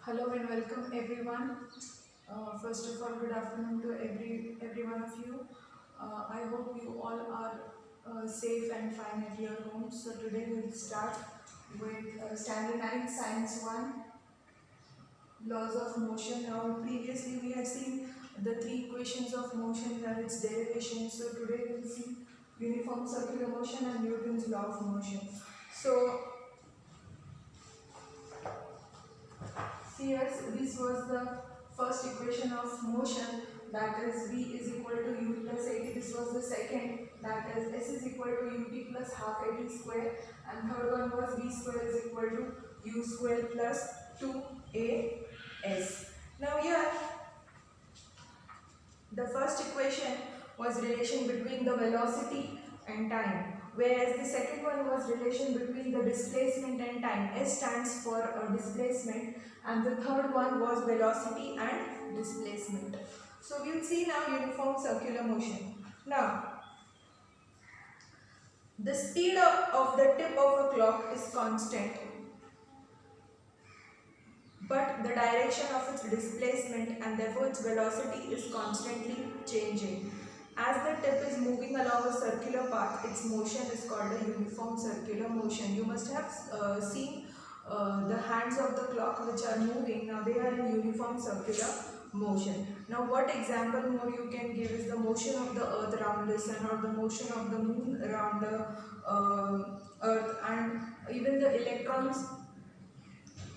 Hello and welcome everyone. First of all, good afternoon to every one of you. I hope you all are safe and fine at your homes. So today we'll start with Standard 9 Science 1, Laws of Motion. Now previously we had seen the three equations of motion and its derivation. So today we'll see uniform circular motion and Newton's law of motion. So here, this was the first equation of motion, that is V is equal to U plus AT. This was the second, that is S is equal to UT plus half AT square, and third one was V square is equal to U square plus 2AS. Now here the first equation was relation between the velocity and time, whereas the second one was relation between the displacement and time. S stands for displacement, and the third one was velocity and displacement. So we'll see now uniform circular motion. Now, the speed of the tip of a clock is constant, but the direction of its displacement and therefore its velocity is constantly changing. As the tip is moving along a circular path, its motion is called a uniform circular motion. You must have seen the hands of the clock which are moving. Now they are in uniform circular motion. Now what example more you can give is the motion of the earth around the sun, or the motion of the moon around the earth, and even the electrons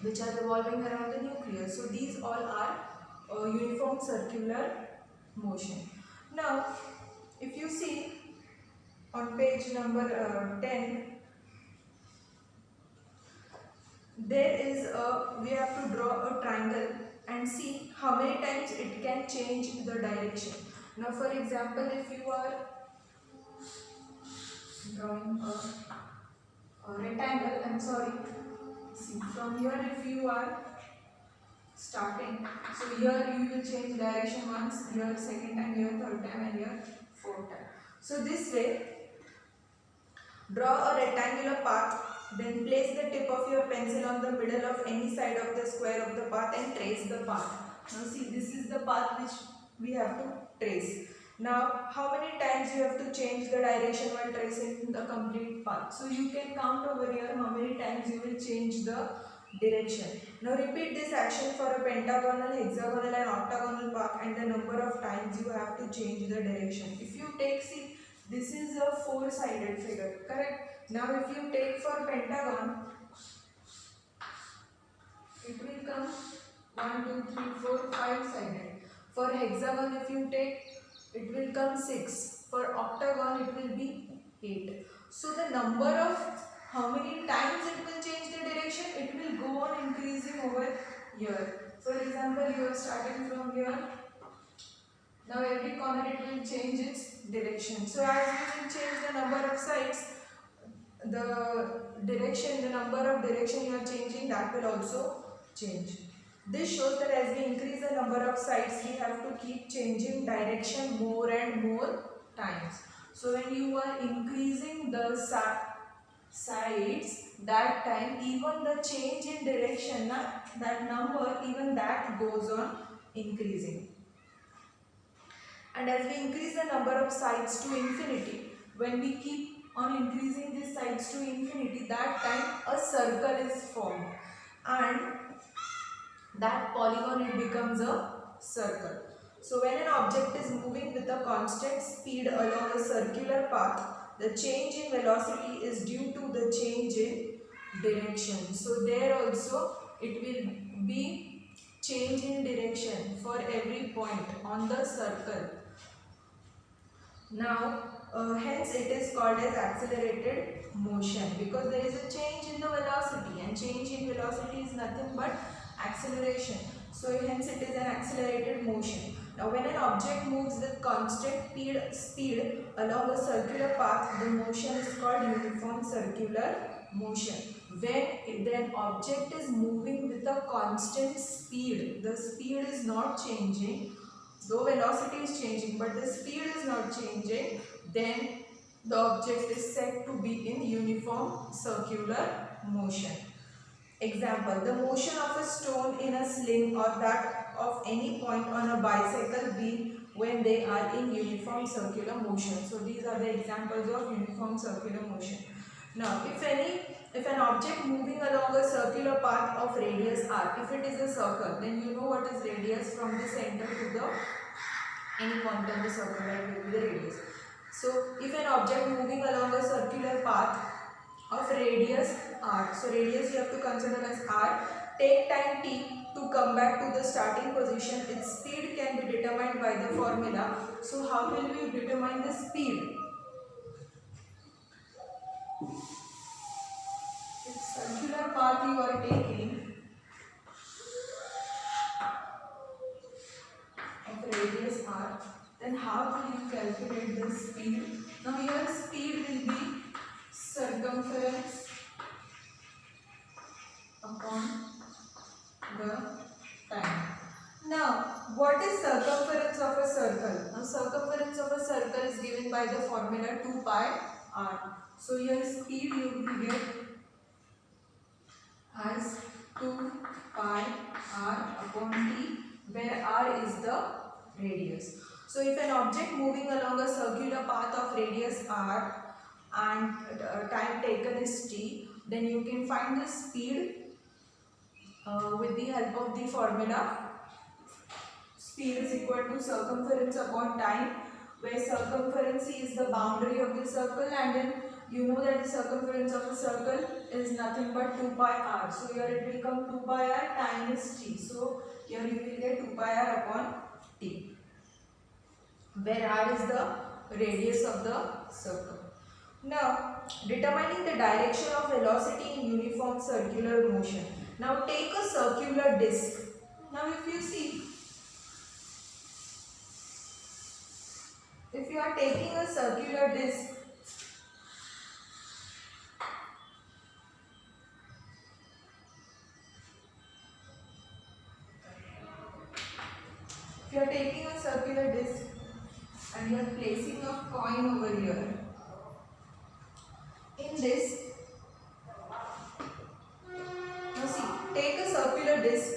which are revolving around the nucleus. So these all are uniform circular motion. Now if you see on page number 10, there is we have to draw a triangle and see how many times it can change the direction. Now for example, if you are drawing a rectangle, I'm sorry, see from here if you are starting, so here you will change direction once, here second time, here third time, and here fourth time. So this way, draw a rectangular path, then place the tip of your pencil on the middle of any side of the square of the path and trace the path. Now see, this is the path which we have to trace. Now how many times you have to change the direction while tracing the complete path? So you can count over here how many times you will change the direction. Now repeat this action for a pentagonal, hexagonal and octagonal path, and the number of times you have to change the direction. If you take, see, this is a four-sided figure, correct? Now if you take for pentagon, it will come 1, 2, 3, 4, 5-sided. For hexagon, if you take, it will come 6. For octagon, it will be 8. So the number of how many times it will change the direction, it will go on increasing over here. For example, you are starting from here. Now every corner it will change its direction. So as you will change the number of sides, the direction, the number of direction you are changing, that will also change. This shows that as we increase the number of sides, we have to keep changing direction more and more times. So when you are increasing the sides, that time even the change in direction, that number, even that goes on increasing. And as we increase the number of sides to infinity, when we keep on increasing these sides to infinity, that time a circle is formed, and that polygon, it becomes a circle. So when an object is moving with a constant speed along a circular path, the change in velocity is due to the change in direction. So there also it will be change in direction for every point on the circle. Now hence it is called as accelerated motion, because there is a change in the velocity, and change in velocity is nothing but acceleration. So hence it is an accelerated motion. Now when an object moves with constant speed along a circular path, the motion is called uniform circular motion. When the object is moving with a constant speed, the speed is not changing, though velocity is changing but the speed is not changing, then the object is said to be in uniform circular motion. Example, the motion of a stone in a sling or that of any point on a bicycle wheel when they are in uniform circular motion. So these are the examples of uniform circular motion. Now, if an object moving along a circular path of radius r, if it is a circle, then you know what is radius from the center to the any point on the circle, that will be the radius. So, if an object moving along a circular path of radius r, so radius you have to consider as r, take time t to come back to the starting position, its speed can be determined by the formula. So, how will we determine the speed? If circular path you are taking of radius r, then how will you calculate the speed? Now your speed will be circumference upon the time. Now, what is circumference of a circle? Now, circumference of a circle is given by the formula 2 pi r. So, your speed you will get as 2 pi r upon t, where r is the radius. So, if an object moving along a circular path of radius r and time taken is t, then you can find the speed with the help of the formula. Speed is equal to circumference upon time, where circumference is the boundary of the circle, and then you know that the circumference of a circle is nothing but 2 pi r. So here it will come 2 pi r, time is t. So here you will get 2 pi r upon t, where r is the radius of the circle. Now, determining the direction of velocity in uniform circular motion. Now take a circular disc. Now if you see, if you are taking a circular disc, and you are placing a coin over here, in this, now see, take a circular disc.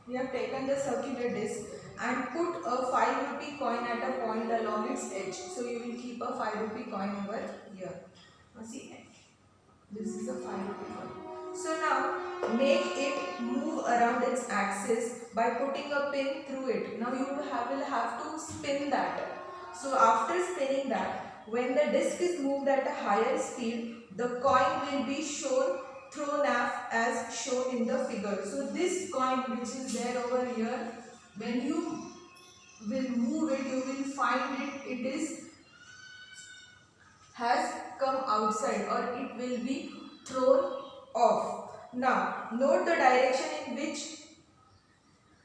We have taken the circular disc and put a 5 rupee coin at a point along its edge. So you will keep a 5 rupee coin over here. Now see, this is a 5 rupee coin. So now make it move around its axis by putting a pin through it. Now you will have to spin that. So after spinning that, when the disc is moved at a higher speed, the coin will be thrown off as shown in the figure. So this coin which is there over here, when you will move it, you will find it has come outside, or it will be thrown off. Now note the direction in which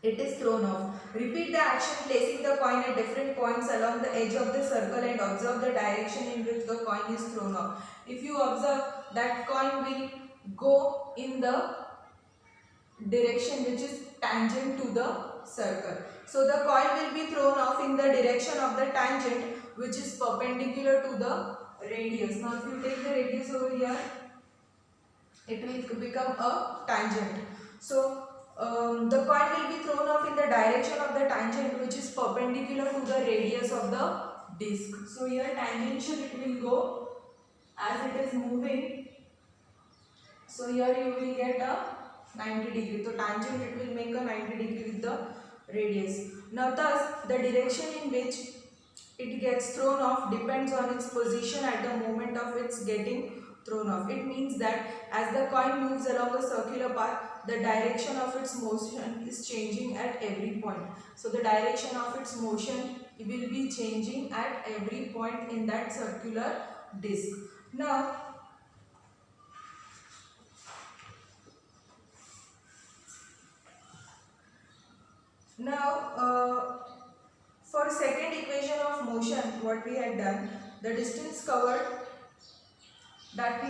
it is thrown off. Repeat the action placing the coin at different points along the edge of the circle and observe the direction in which the coin is thrown off. If you observe, that coin will go in the direction which is tangent to the circle. So the coin will be thrown off in the direction of the tangent which is perpendicular to the radius. Now if you take the radius over here, it will become a tangent. So the coin will be thrown off in the direction of the tangent which is perpendicular to the radius of the disc. So here tangential it will go as it is moving. So here you will get a 90 degree. So tangent it will make a 90 degree with the radius. Now thus the direction in which it gets thrown off depends on its position at the moment of its getting thrown off. It means that as the coin moves along a circular path, the direction of its motion is changing at every point. So the direction of its motion will be changing at every point in that circular disc. Now for second equation of motion, what we had done, the distance covered that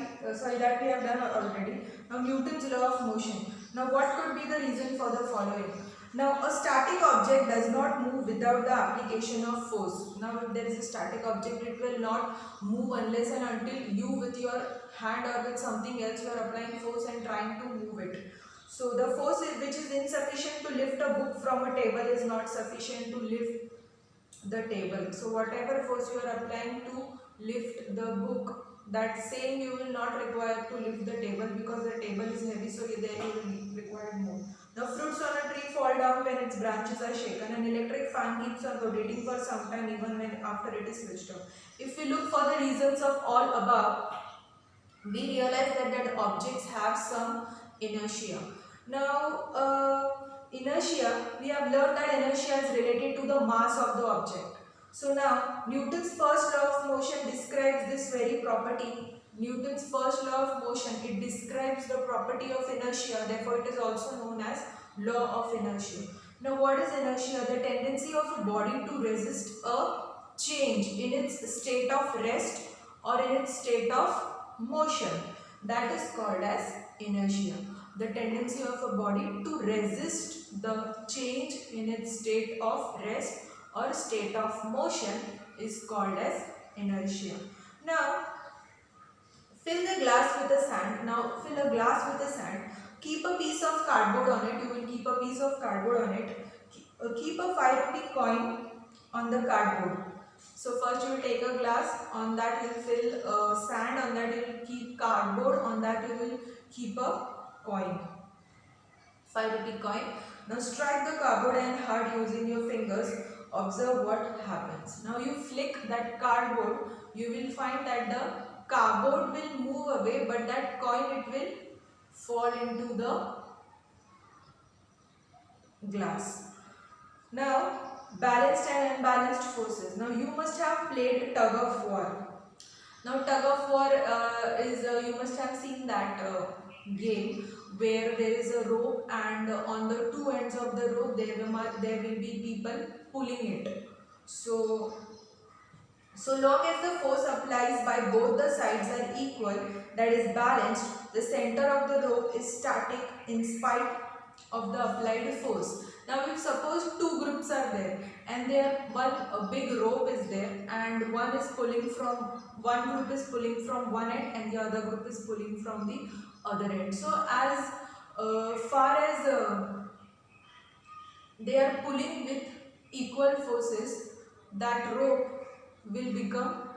we have done already. Now Newton's law of motion. Now what could be the reason for the following? Now a static object does not move without the application of force. Now if there is a static object, it will not move unless and until you with your hand or with something else you are applying force and trying to move it. So the force which is insufficient to lift a book from a table is not sufficient to lift the table. So whatever force you are applying to lift the book, that same you will not require to lift the table, because the table is heavy, so there you will require more. Now fruits on a tree fall down when its branches are shaken. An electric fan keeps on rotating for some time even when after it is switched off. If we look for the reasons of all above, we realize that objects have some inertia. Now inertia, we have learned that inertia is related to the mass of the object. So now Newton's first law of motion describes this very property. Newton's first law of motion, it describes the property of inertia, therefore it is also known as law of inertia. Now what is inertia? The tendency of a body to resist a change in its state of rest or in its state of motion. That is called as inertia. The tendency of a body to resist the change in its state of rest or state of motion is called as inertia. Now fill the glass with the sand. Now fill a glass with the sand. Keep a piece of cardboard on it. You will keep a piece of cardboard on it. Keep a 5 rupee coin on the cardboard. So first you will take a glass, on that you will fill sand, on that you will keep cardboard, on that you will keep a coin, 5 rupee coin. Now strike the cardboard and hard using your fingers. Observe what happens. Now you flick that cardboard, you will find that the cardboard will move away, but that coin, it will fall into the glass. Now balanced and unbalanced forces. Now you must have played tug of war. Now tug of war is, you must have seen that game where there is a rope, and on the two ends of the rope there will be people pulling it. So long as the force applies by both the sides are equal, that is balanced, the center of the rope is static in spite of the applied force. Now if suppose two groups are there, and a big rope is there, and one group is pulling from one end and the other group is pulling from the other end. So as far as they are pulling with equal forces, that rope will become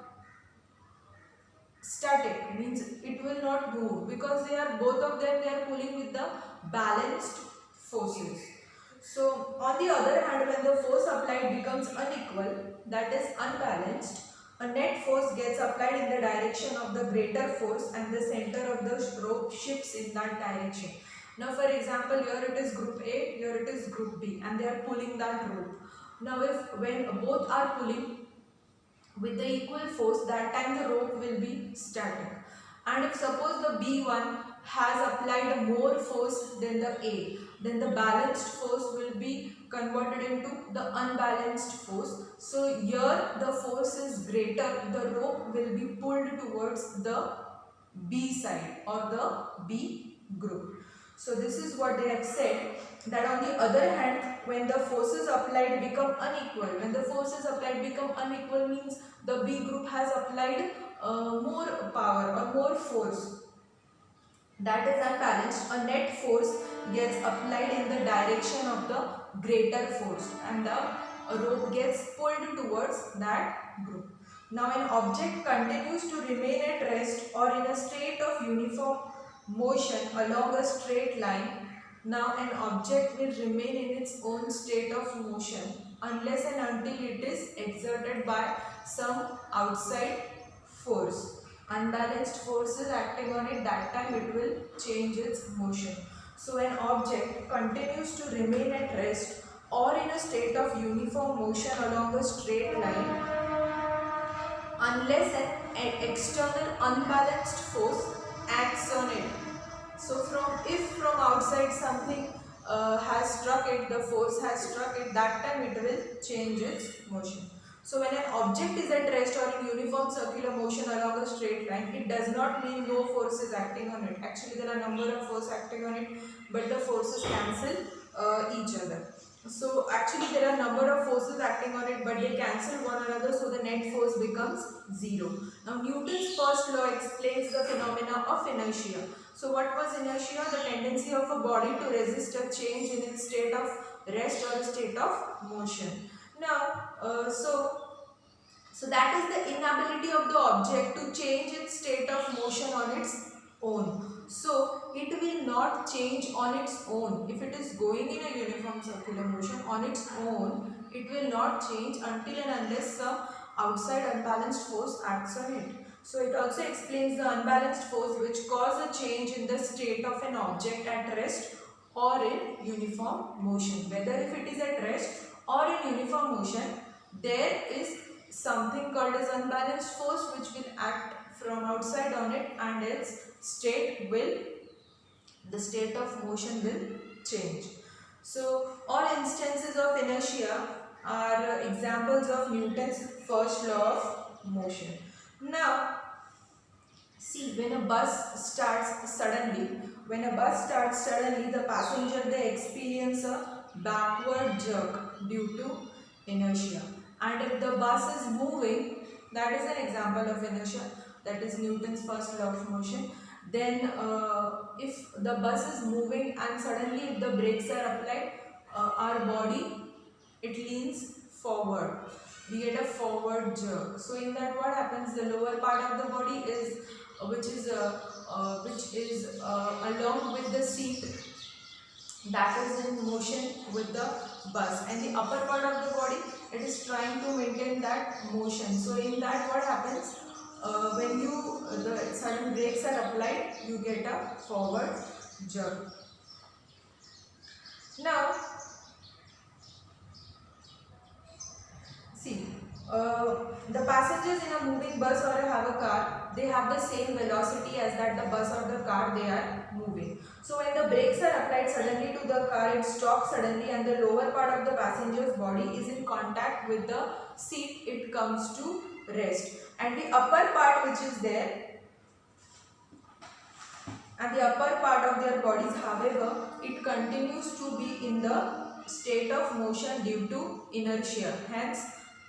static, means it will not move, because both of them they are pulling with the balanced forces. So on the other hand, when the force applied becomes unequal, that is unbalanced, a net force gets applied in the direction of the greater force and the center of the rope shifts in that direction. Now for example, here it is group A, here it is group B, and they are pulling that rope. Now when both are pulling with the equal force, that time the rope will be static. And if suppose the B1 has applied more force than the A, then the balanced force will be converted into the unbalanced force. So here the force is greater, the rope will be pulled towards the B side or the B group. So this is what they have said, that on the other hand, when the forces applied become unequal, when the forces applied become unequal means the B group has applied more power or more force, that is unbalanced, a net force gets applied in the direction of the greater force and the rope gets pulled towards that group. Now an object continues to remain at rest or in a state of uniform motion along a straight line. Now an object will remain in its own state of motion unless and until it is exerted by some outside force. Unbalanced forces acting on it, that time it will change its motion. So an object continues to remain at rest or in a state of uniform motion along a straight line unless an external unbalanced force acts on it. So if from outside something has struck it, the force has struck it, that time it will change its motion. So when an object is at rest or in uniform circular motion along a straight line, it does not mean no force is acting on it. Actually there are a number of forces acting on it, but the forces cancel each other. So actually there are a number of forces acting on it, but they cancel one another, so the net force becomes zero. Now Newton's first law explains the phenomena of inertia. So what was inertia? The tendency of a body to resist a change in its state of rest or a state of motion. Now, so that is the inability of the object to change its state of motion on its own. So it will not change on its own. If it is going in a uniform circular motion on its own, it will not change until and unless some outside unbalanced force acts on it. So it also explains the unbalanced force which cause a change in the state of an object at rest or in uniform motion. Whether if it is at rest or in uniform motion, there is something called as unbalanced force which will act from outside on it, and its state will, the state of motion will change. So all instances of inertia are examples of Newton's first law of motion. Now see, when a bus starts suddenly, the passenger, they experience a backward jerk due to inertia. And if the bus is moving, that is an example of inertia, that is Newton's first law of motion. Then if the bus is moving and suddenly if the brakes are applied, our body, it leans forward. We get a forward jerk. So in that, what happens? The lower part of the body is which is along with the seat, that is in motion with the bus, and the upper part of the body, it is trying to maintain that motion. So in that, what happens? When the sudden brakes are applied, you get a forward jerk. Now see, the passengers in a moving bus or have a car, they have the same velocity as that the bus or the car they are moving. So when the brakes are applied suddenly to the car, it stops suddenly and the lower part of the passenger's body is in contact with the seat, it comes to rest. And the upper part which is there, and the upper part of their bodies, however, it continues to be in the state of motion due to inertia. Hence,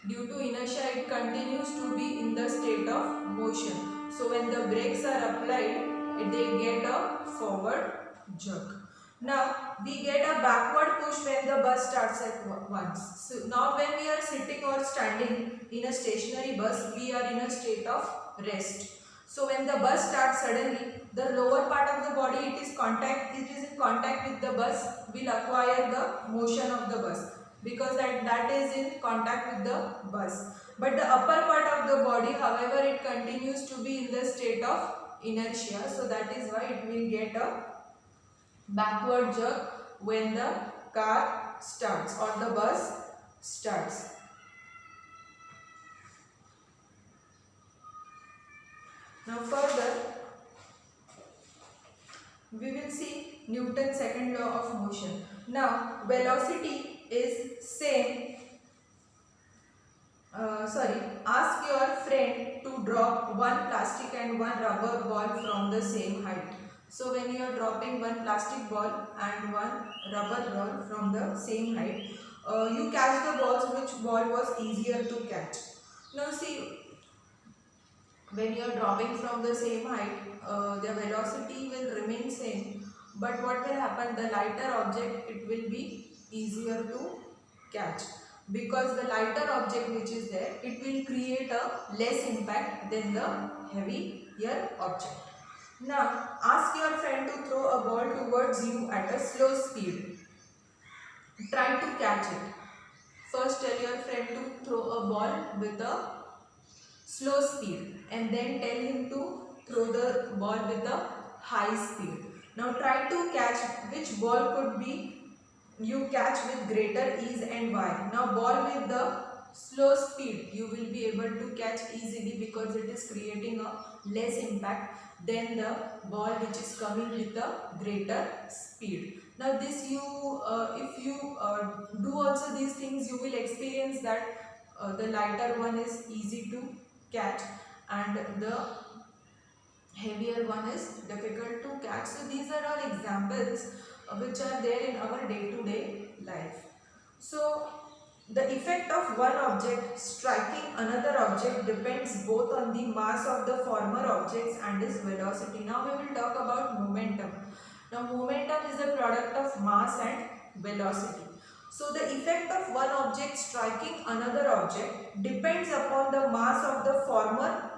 due to inertia, it continues to be in the state of motion. So when the brakes are applied, they get a forward jerk. Now we get a backward push when the bus starts at once. So now when we are sitting or standing in a stationary bus, we are in a state of rest. So when the bus starts suddenly, the lower part of the body, it is in contact with the bus, will acquire the motion of the bus, because that is in contact with the bus. But the upper part of the body, however, it continues to be in the state of inertia. So that is why it will get a backward jerk when the car starts or the bus starts. Now further, we will see Newton's second law of motion. Now velocity is same. Ask your friend to drop one plastic and one rubber ball from the same height. So when you are dropping one plastic ball and one rubber ball from the same height, you catch the balls, which ball was easier to catch. Now see, when you are dropping from the same height, the velocity will remain same, but what will happen? The lighter object, it will be easier to catch, because the lighter object which is there, it will create a less impact than the heavier object. Now ask your friend to throw a ball towards you at a slow speed. Try to catch it. First tell your friend to throw a ball with a slow speed, and then tell him to throw the ball with a high speed. Now try to catch which ball could be you catch with greater ease and why. Now ball with the slow speed you will be able to catch easily, because it is creating a less impact than the ball which is coming with a greater speed. Now this if you do also these things, you will experience that the lighter one is easy to catch and the heavier one is difficult to catch. So these are all examples which are there in our day-to-day life. So The effect of one object striking another object depends both on the mass of the former objects and its velocity. Now we will talk about momentum. Now momentum is the product of mass and velocity. So the effect of one object striking another object depends upon the mass of the former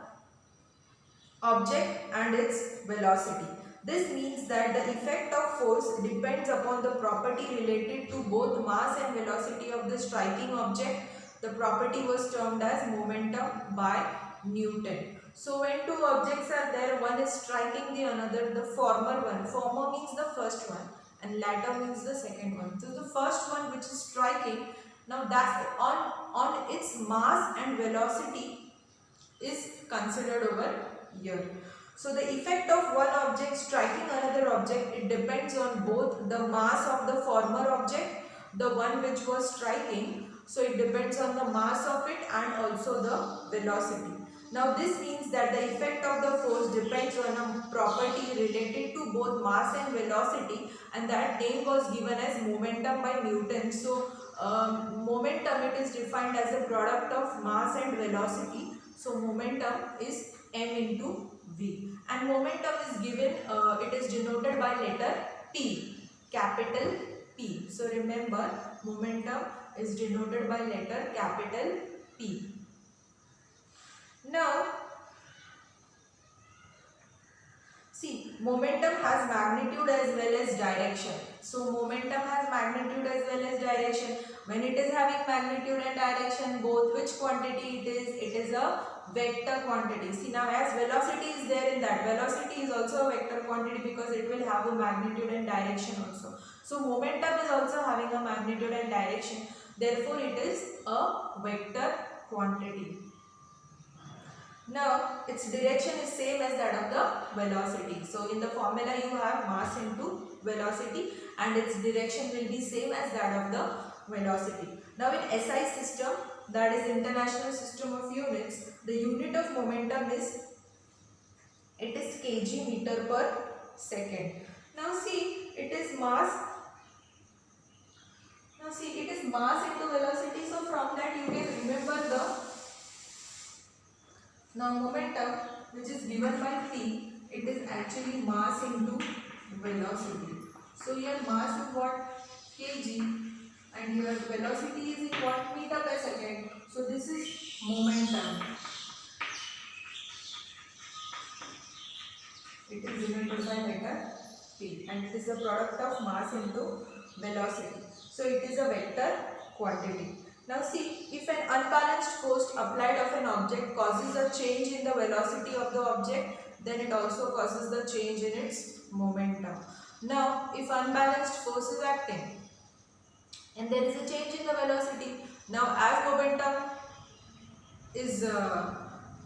object and its velocity. This means that the effect of force depends upon the property related to both mass and velocity of the striking object. The property was termed as momentum by Newton. So when two objects are there, one is striking the another, the former one. Former means the first one and latter means the second one. So the first one which is striking, now that on its mass and velocity is considered over here. So the effect of one object striking another object, it depends on both the mass of the former object, the one which was striking. So it depends on the mass of it and also the velocity. Now this means that the effect of the force depends on a property related to both mass and velocity, and that name was given as momentum by Newton. So momentum, it is defined as a product of mass and velocity. So momentum is m into v, and momentum is given, it is denoted by letter P, capital P. So remember, momentum is denoted by letter capital P. Now see, momentum has magnitude as well as direction. So momentum has magnitude as well as direction. When it is having magnitude and direction both, which quantity it is? It is a vector quantity. See, now as velocity is there in that, velocity is also a vector quantity because it will have a magnitude and direction also. So momentum is also having a magnitude and direction. Therefore, it is a vector quantity. Now, its direction is same as that of the velocity. So, in the formula you have mass into velocity and its direction will be same as that of the velocity. Now, in SI system, that is International System of Units, the unit of momentum is, it is kg meter per second. Now, see, it is mass. Now, see, it is mass into velocity. So, from that you can remember the now momentum which is given by P, it is actually mass into velocity. So your mass is what? Kg, and your velocity is in what? Meter per second. So this is momentum. It is denoted by letter P, and it is the product of mass into velocity. So it is a vector quantity. Now see, if an unbalanced force applied of an object causes a change in the velocity of the object, then it also causes the change in its momentum. Now, if unbalanced force is acting and there is a change in the velocity, now as momentum is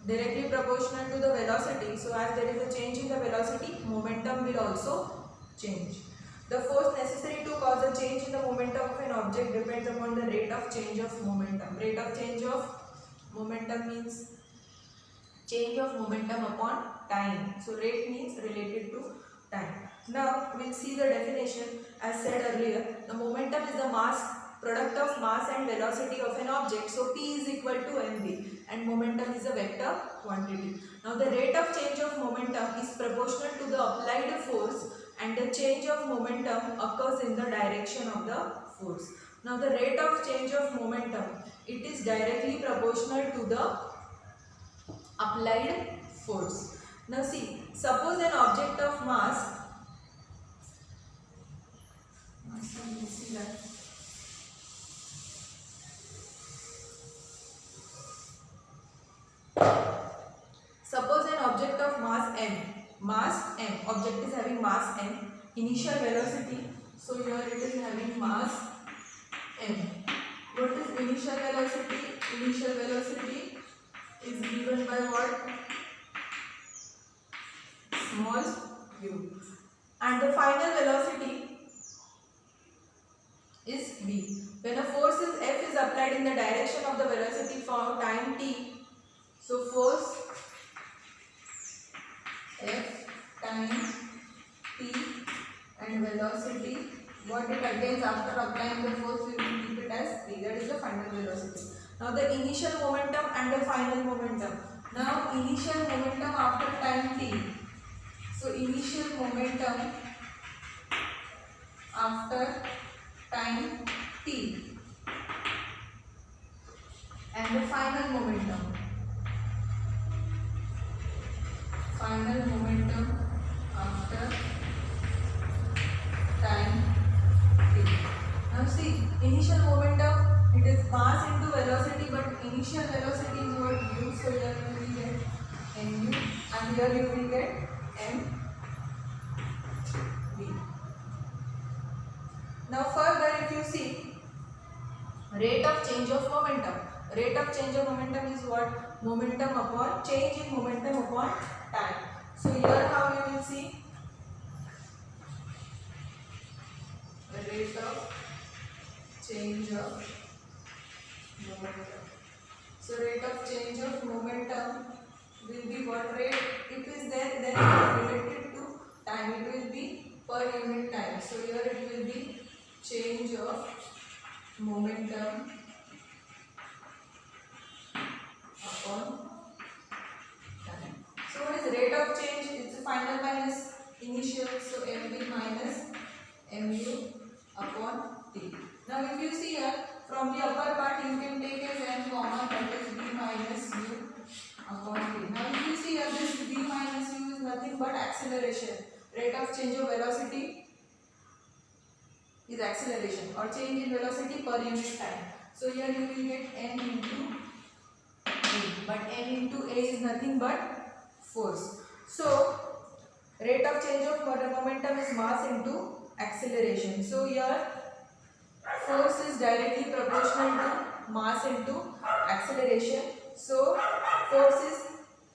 directly proportional to the velocity, so as there is a change in the velocity, momentum will also change. The force necessary to cause a change in the momentum of an object depends upon the rate of change of momentum. Rate of change of momentum means change of momentum upon time. So rate means related to time. Now we will see the definition. As said earlier, the momentum is the mass, product of mass and velocity of an object. So P is equal to mv, and momentum is a vector quantity. Now the rate of change of momentum is proportional to the applied force, and the change of momentum occurs in the direction of the force. Now the rate of change of momentum, it is directly proportional to the applied force. Now see, suppose an object of mass, see that. Suppose an object of mass m, object is having mass m, initial velocity, so here it is having mass m. What is initial velocity? Initial velocity is given by what? Small u. And the final velocity is v. When a force is F is applied in the direction of the velocity for time t, so force F time t and velocity what it attains after applying the force, we will keep it as v. That is the final velocity. Now the initial momentum and the final momentum. Now initial momentum after time t. So initial momentum after time t and the final momentum. Final momentum after time t. Now see, initial momentum, it is mass into velocity, but initial velocity is what u. So here you will get mu and here you will get m v. Now further, if you see rate of change of momentum. Rate of change of momentum is what? Momentum upon change in momentum upon time. So here how you will see the rate of change of momentum. So rate of change of momentum will be what rate? If it is there, then it is related to time. It will be per unit time. So here it will be change of momentum upon time. So what is rate of change? It's the final minus initial. So mv minus mu upon t. Now if you see here, from the upper part you can take as m comma, that is v minus u upon t. Now if you see here, this v minus u is nothing but acceleration. Rate of change of velocity is acceleration or change in velocity per unit time. So here you will get m into a, but m into a is nothing but force. So rate of change of momentum is mass into acceleration. So here force is directly proportional to mass into acceleration. So force is,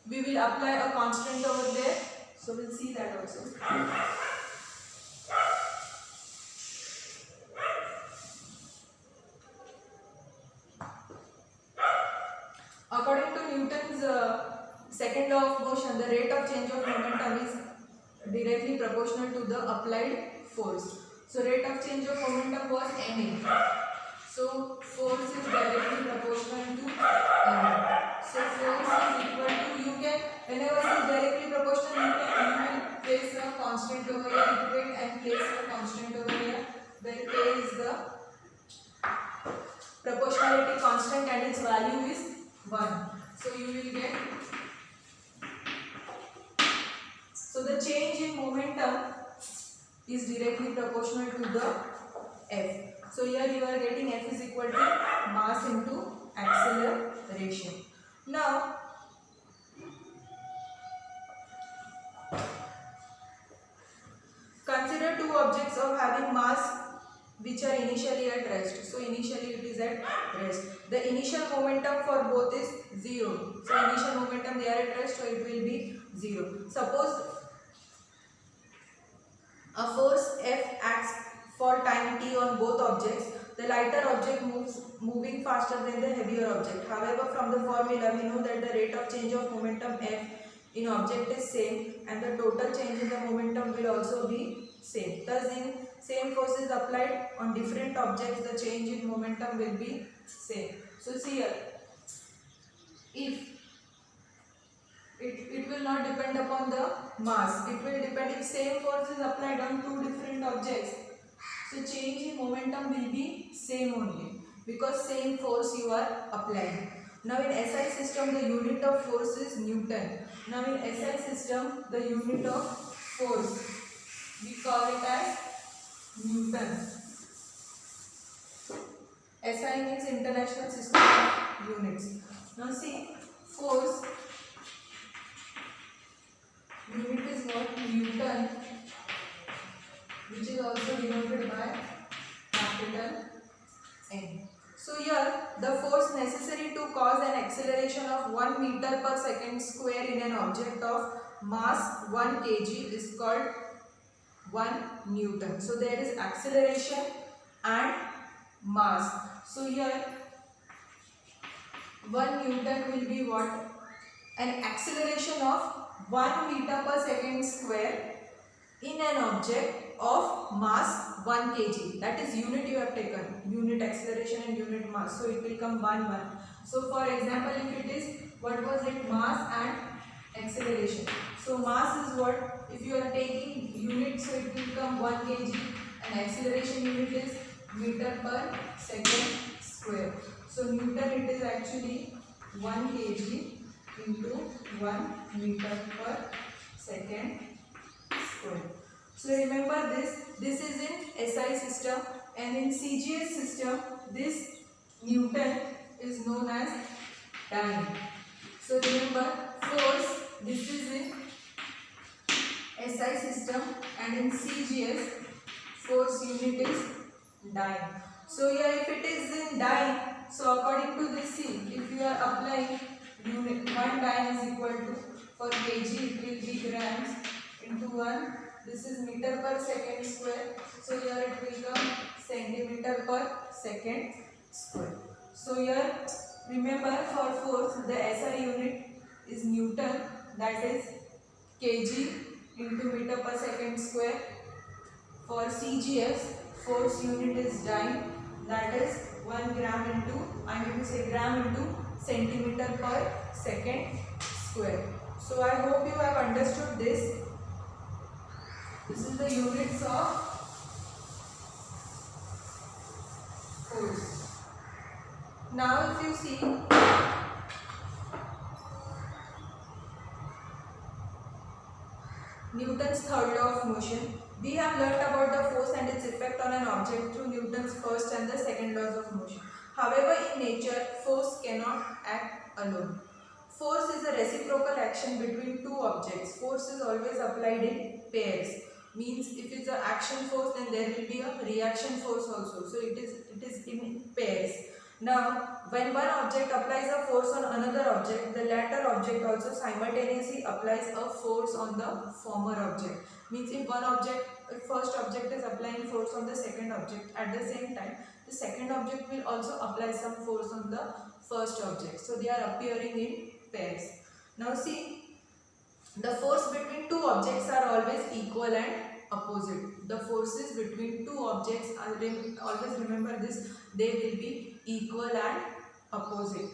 we will apply a constant over there. So we'll see that also. According to Newton's second law of motion, the rate of change of momentum is directly proportional to the applied force. So rate of change of momentum was ma. So force is directly proportional to ma. So force is equal to, you can, whenever it is directly proportional, you will place a constant over here, equate and place a constant over here. Then k is the proportionality constant and its value is 1. So you will get, so the change in momentum is directly proportional to the f. So here you are getting f is equal to mass into acceleration. Now consider two objects of having mass which are initially at rest. So initially it is at rest. The initial momentum for both is 0. So initial momentum they are at rest, so it will be 0. Suppose a force F acts for time t on both objects. The lighter object moving faster than the heavier object. However, from the formula we know that the rate of change of momentum F in object is same and the total change in the momentum will also be same. Thus in same forces applied on different objects, the change in momentum will be same. So see here, if it will not depend upon the mass, it will depend if same force is applied on two different objects. So change in momentum will be same only because same force you are applying. Now in SI system the unit of force is Newton. Now in SI system the unit of force we call it as Newton. SI means International System of Units. Now see, force unit is what? Newton, which is also denoted by capital N. So here the force necessary to cause an acceleration of 1 meter per second square in an object of mass 1 kg is called 1 Newton. So there is acceleration and mass. So here 1 Newton will be what? An acceleration of 1 meter per second square in an object of mass 1 kg, that is unit you have taken, unit acceleration and unit mass, so it will come 1 1. So for example, if it is, what was it, mass and acceleration. So mass is what, if you are taking unit, so it will come 1 kg, and acceleration unit is meter per second square. So Newton, it is actually 1 kg into 1 meter per second square. So remember this is in SI system, and in CGS system this Newton is known as dyne. So remember force, this is in SI system, and in CGS force unit is dyne. So here if it is in dyne, so according to this, see, if you are applying unit, 1 dyne is equal to, for kg it will be grams into 1, this is meter per second square, so here it will come centimeter per second square. So here remember for force the SI unit is Newton, that is kg into meter per second square. For CGS force unit is dyne, that is 1 gram into, I mean to say gram into centimeter per second square. So I hope you have understood this. This is the units of force. Now if you see, Newton's third law of motion, we have learnt about the force and its effect on an object through Newton's first and the second laws of motion. However, in nature, force cannot act alone. Force is a reciprocal action between two objects. Force is always applied in pairs. Means if it's an action force, then there will be a reaction force also. So it is in pairs. Now, when one object applies a force on another object, the latter object also simultaneously applies a force on the former object. Means if first object is applying force on the second object at the same time, the second object will also apply some force on the first object. So they are appearing in pairs. Now see, the force between two objects are always equal and opposite. The forces between two objects are, always remember this, they will be equal and opposite.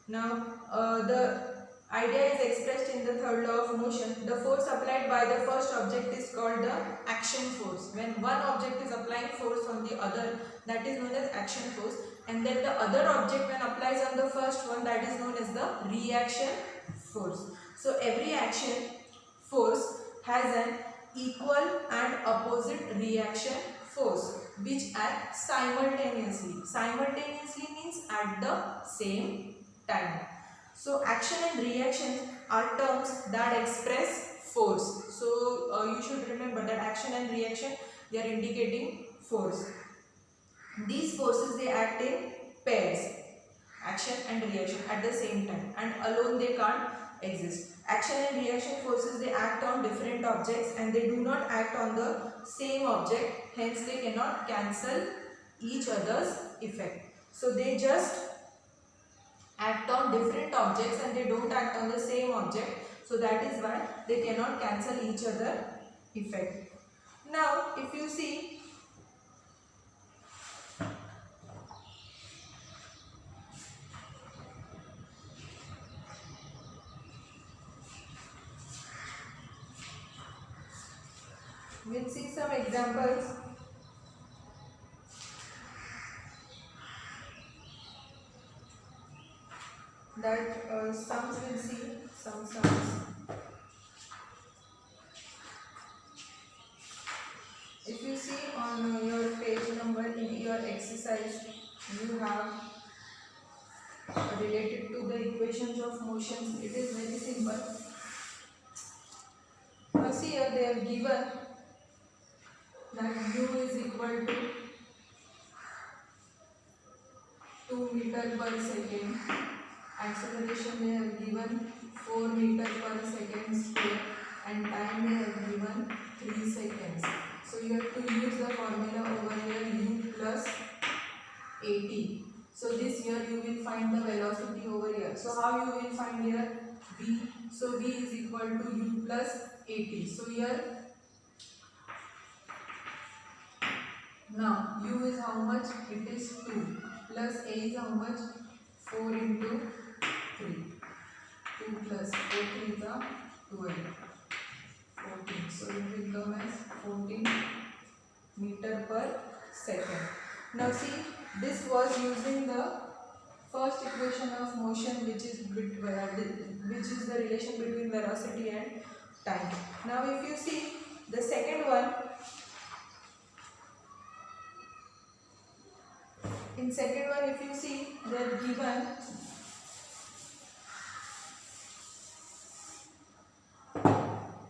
Now the idea is expressed in the third law of motion. The force applied by the first object is called the action force. When one object is applying force on the other, that is known as action force, and then the other object when applies on the first one, that is known as the reaction force. So every action force has an equal and opposite reaction force which act simultaneously. Simultaneously means at the same time. So action and reaction are terms that express force. So you should remember that action and reaction, they are indicating force. These forces, they act in pairs, action and reaction at the same time, and alone they can't exist. Action and reaction forces, they act on different objects and they do not act on the same object, hence they cannot cancel each other's effect. So they just act on different objects and they don't act on the same object, so that is why they cannot cancel each other effect. Now if you see, we'll see some examples. That sums, we'll see some sums. If you see on your page number in your exercise, you have related to the equations of motion. It is very simple. Now see here they have given that u is equal to 2 meter per second. Acceleration they have given 4 meter per second square, and time they have given 3 seconds. So you have to use the formula over here, u plus 80. So this here you will find the velocity over here. So how you will find here v? So v is equal to u plus 80. So here Now u is how much? It is 2 plus a is how much? 4 into 3. 2 plus 4 3 is 12. 14. So it will come as 14 meter per second. Now see, this was using the first equation of motion, which is the relation between velocity and time. Now if you see the second one, in second one if you see, they are given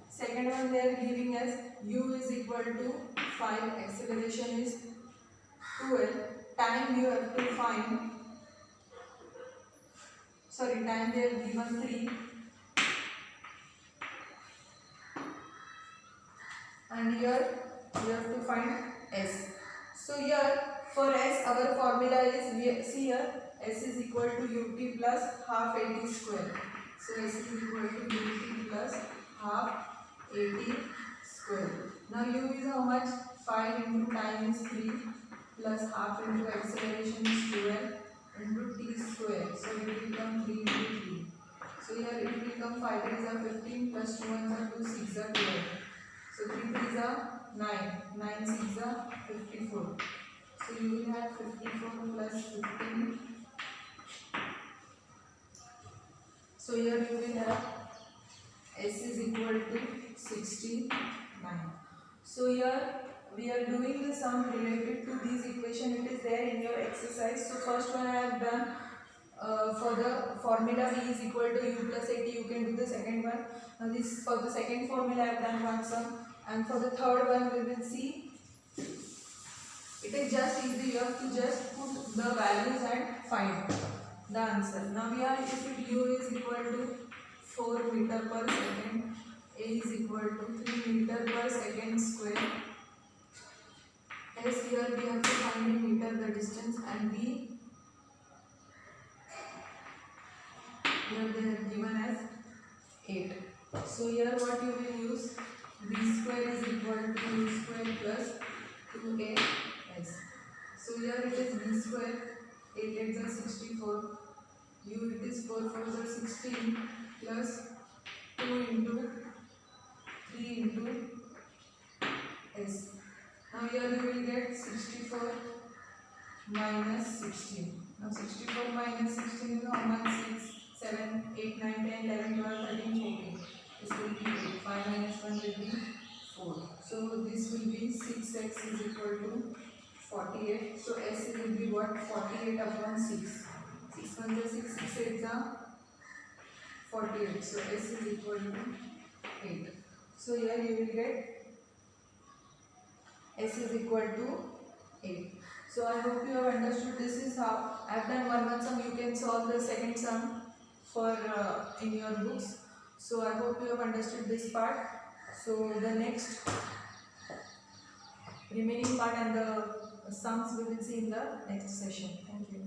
second one, they are giving us u is equal to 5, acceleration is 12, time you have to find, sorry, time they are given 3, and here you have to find s. So here for s our formula is, we see here s is equal to ut plus half at square. So s is equal to ut plus half 80 square. Now u is how much? 5 into time is 3 plus half into acceleration is 12 into t square. So it will become 3 into 3. So here it will become 5 is 15 plus 2 ones are 2, 6 are 12. So 3 3 is 9, 9 6 is 54. So you will have 54 plus 15. So here you will have s is equal to 69. So here we are doing the sum related to these equation. It is there in your exercise. So first one I have done for the formula v is equal to u plus 80. You can do the second one. Now this for the second formula I have done one sum, and for the third one we will see. It is just easy. You have to just put the values and find the answer. Now we are, if u is equal to 4 meter per second, a is equal to 3 meter per second square. As here we have to find in meter the distance, and b here they have given as 8. So here what you will use, b square is equal to u square plus 2as. So here it is b square, 8 8 is 64, u it is 4 4 is 16 plus 2 into 3 into s. Now here you will get 64 minus 16. Now 64 minus 16 is how much? 6, 7, 8, 9, 10, 11, 12, 13, 14. This will be 8. 5 minus 1 will be 4. So this will be 6x is equal to 48. So s will be what? 48 upon 6. 6 1 is 6, 6 8 is 48. So s is equal to 8. So here you will get s is equal to 8. So I hope you have understood. This is how I have done one sum. You can solve the second sum for in your books. So I hope you have understood this part. So the next remaining part and the sums we will see in the next session. Thank you.